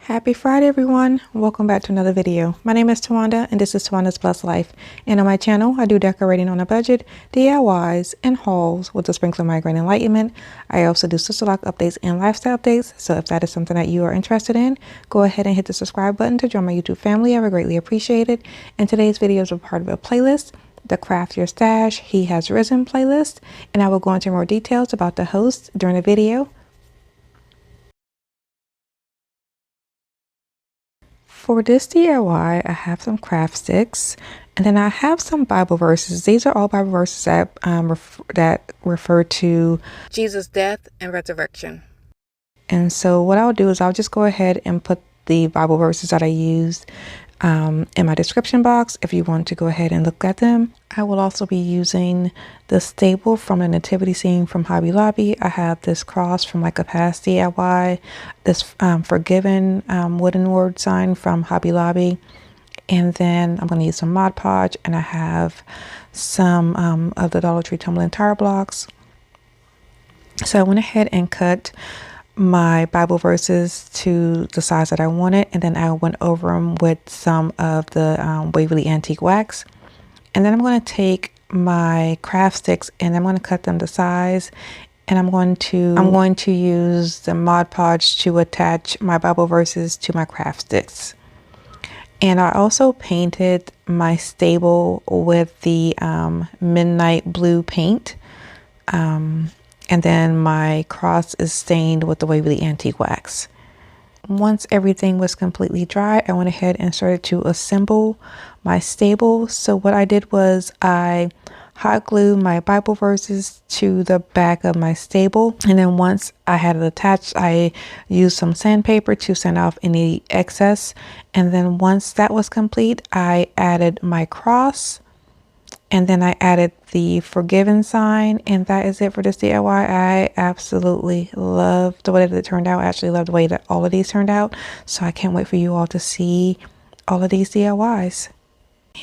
Happy Friday, everyone. Welcome back to another video. My name is Tawanda and this is Tawanda's Blessed Life. And on my channel, I do decorating on a budget, DIYs, and hauls with a sprinkle of migraine enlightenment. I also do sister lock updates and lifestyle updates. So if that is something that you are interested in, go ahead and hit the subscribe button to join my YouTube family. I would greatly appreciate it. And today's video is a part of a playlist, the Craft Your Stash He Has Risen playlist. And I will go into more details about the host during the video. For this DIY, I have some craft sticks, and then I have some Bible verses. These are all Bible verses that refer to Jesus' death and resurrection. And so what I'll do is I'll just go ahead and put the Bible verses that I used in my description box if you want to go ahead and look at them. I will also be using the staple from the nativity scene from Hobby Lobby. I have this cross from like a past DIY, this forgiven wooden word sign from Hobby Lobby, and then I'm going to use some Mod Podge, and I have some of the Dollar Tree tumbling tire blocks. So I went ahead and cut my Bible verses to the size that I wanted, and then I went over them with some of the Waverly Antique Wax. And then I'm going to take my craft sticks and I'm going to cut them to size, and I'm going to use the Mod Podge to attach my Bible verses to my craft sticks. And I also painted my stable with the midnight blue paint. And then my cross is stained with the Waverly Antique Wax. Once everything was completely dry, I went ahead and started to assemble my stable. So what I did was I hot glued my Bible verses to the back of my stable. And then once I had it attached, I used some sandpaper to sand off any excess. And then once that was complete, I added my cross. And then I added the forgiven sign, and that is it for this DIY. I absolutely love the way that it turned out. I actually love the way that all of these turned out. So I can't wait for you all to see all of these DIYs.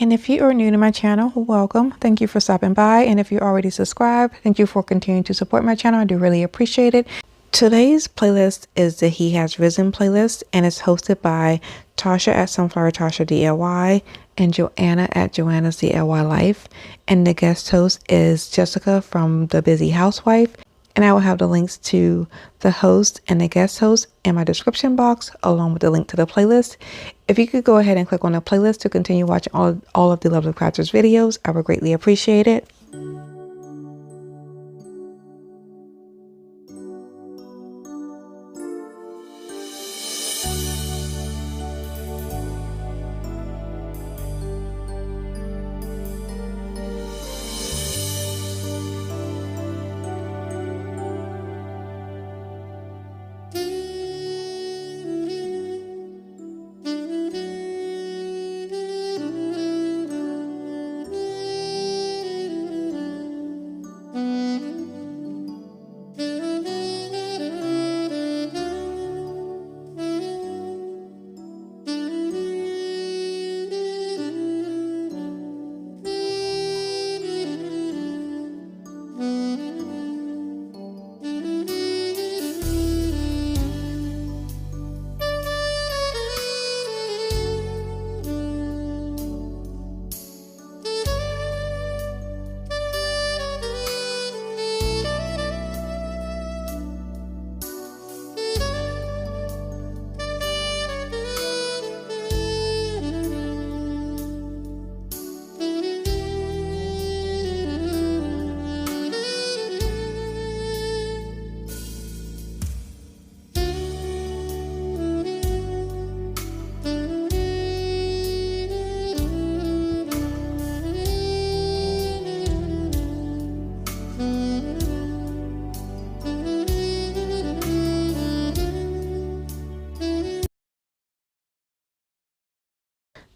And if you are new to my channel, welcome. Thank you for stopping by. And if you're already subscribed, thank you for continuing to support my channel. I do really appreciate it. Today's playlist is the He Has Risen playlist, and it's hosted by TOSHA at Sunflower TOSHA DIY and Joanna at JOANNAS DIY Life. And the guest host is Jessica from The Busy Housewife. And I will have the links to the host and the guest host in my description box, along with the link to the playlist. If you could go ahead and click on the playlist to continue watching all of the Lovely Crafters videos, I would greatly appreciate it.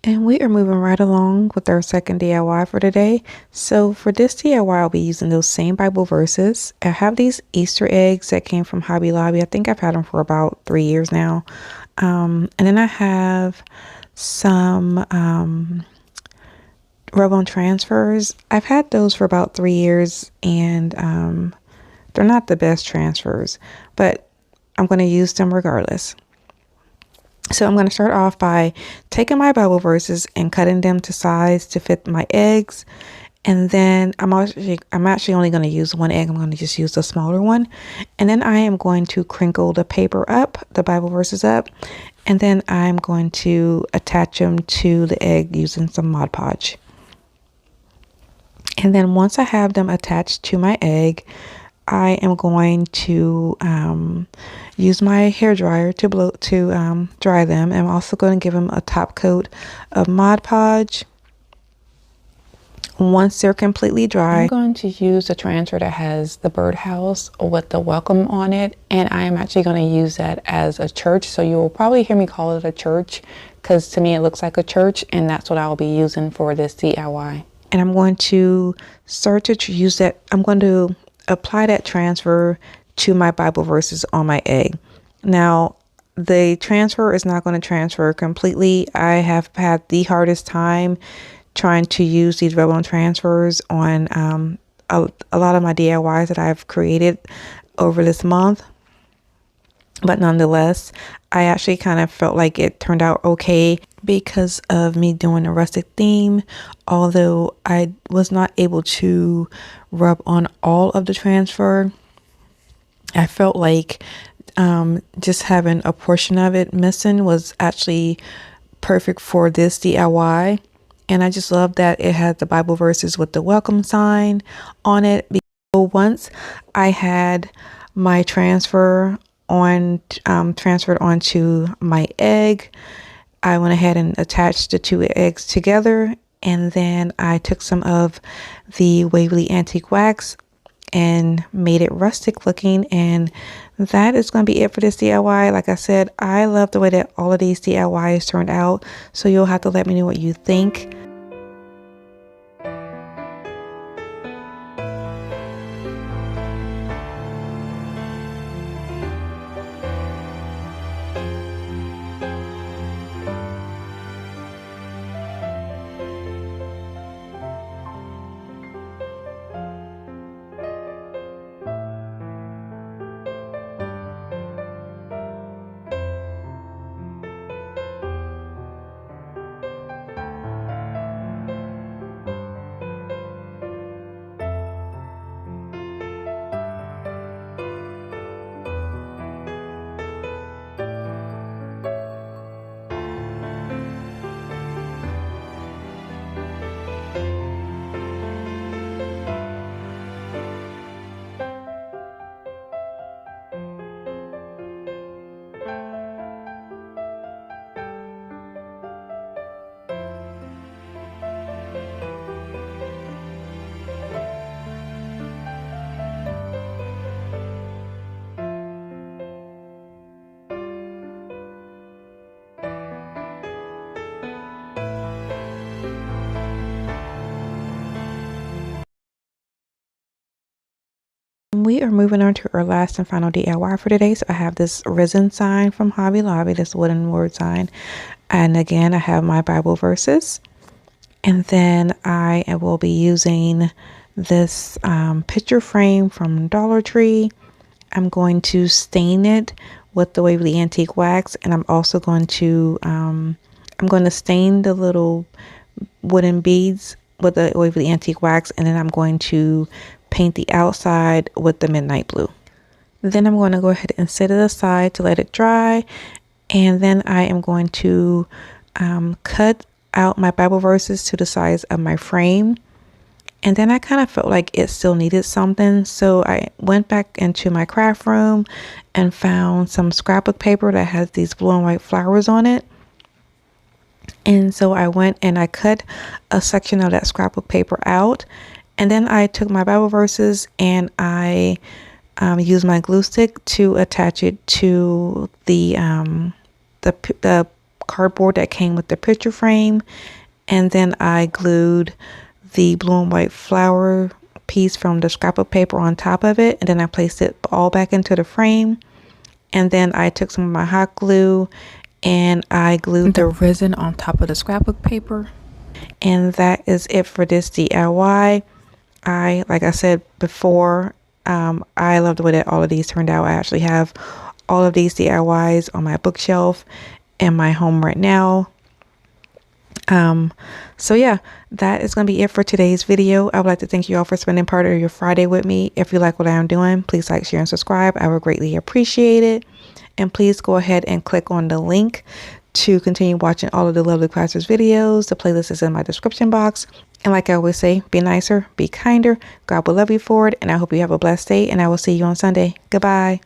And we are moving right along with our second DIY for today. So for this DIY, I'll be using those same Bible verses. I have these Easter eggs that came from Hobby Lobby. I think I've had them for about 3 years now. And then I have some rub-on transfers. I've had those for about 3 years, and they're not the best transfers, but I'm going to use them regardless. So I'm going to start off by taking my Bible verses and cutting them to size to fit my eggs. And then I'm actually only going to use one egg. I'm going to just use the smaller one. And then I am going to crinkle the paper up, the Bible verses up. And then I'm going to attach them to the egg using some Mod Podge. And then once I have them attached to my egg, I am going to use my hair dryer to dry them. I'm also going to give them a top coat of Mod Podge. Once they're completely dry, I'm going to use the transfer that has the birdhouse with the welcome on it, and I am actually going to use that as a church. So you will probably hear me call it a church because to me it looks like a church, and that's what I'll be using for this DIY. And I'm going to start to use that. I'm going to apply that transfer to my Bible verses on my egg. Now, the transfer is not going to transfer completely. I have had the hardest time trying to use these Vellum transfers on a lot of my DIYs that I've created over this month. But nonetheless, I actually kind of felt like it turned out okay because of me doing a rustic theme. Although I was not able to rub on all of the transfer, I felt like just having a portion of it missing was actually perfect for this DIY. And I just love that it had the Bible verses with the welcome sign on it. So once I had my transfer transferred onto my egg, I went ahead and attached the two eggs together. And then I took some of the Waverly Antique Wax and made it rustic looking. And that is going to be it for this DIY. Like I said, I love the way that all of these DIYs turned out. So you'll have to let me know what you think. We are moving on to our last and final DIY for today. So I have this resin sign from Hobby Lobby, this wooden word sign. And again, I have my Bible verses. And then I will be using this picture frame from Dollar Tree. I'm going to stain it with the Waverly Antique Wax. And I'm also going to, I'm going to stain the little wooden beads with the Waverly Antique Wax. And then I'm going to paint the outside with the midnight blue. Then I'm going to go ahead and set it aside to let it dry, and then I am going to cut out my Bible verses to the size of my frame. And then I kind of felt like it still needed something, so I went back into my craft room and found some scrapbook paper that has these blue and white flowers on it. And so I went and I cut a section of that scrapbook paper out. And then I took my Bible verses and I used my glue stick to attach it to the cardboard that came with the picture frame. And then I glued the blue and white flower piece from the scrapbook paper on top of it. And then I placed it all back into the frame. And then I took some of my hot glue and I glued the resin on top of the scrapbook paper. And that is it for this DIY. Like I said before, I love the way that all of these turned out. I actually have all of these DIYs on my bookshelf, in my home right now. So yeah, that is going to be it for today's video. I would like to thank you all for spending part of your Friday with me. If you like what I am doing, please like, share, and subscribe. I would greatly appreciate it. And please go ahead and click on the link to continue watching all of the lovely crafters videos. The playlist is in my description box. And like I always say, be nicer, be kinder. God will love you for it. And I hope you have a blessed day. And I will see you on Sunday. Goodbye.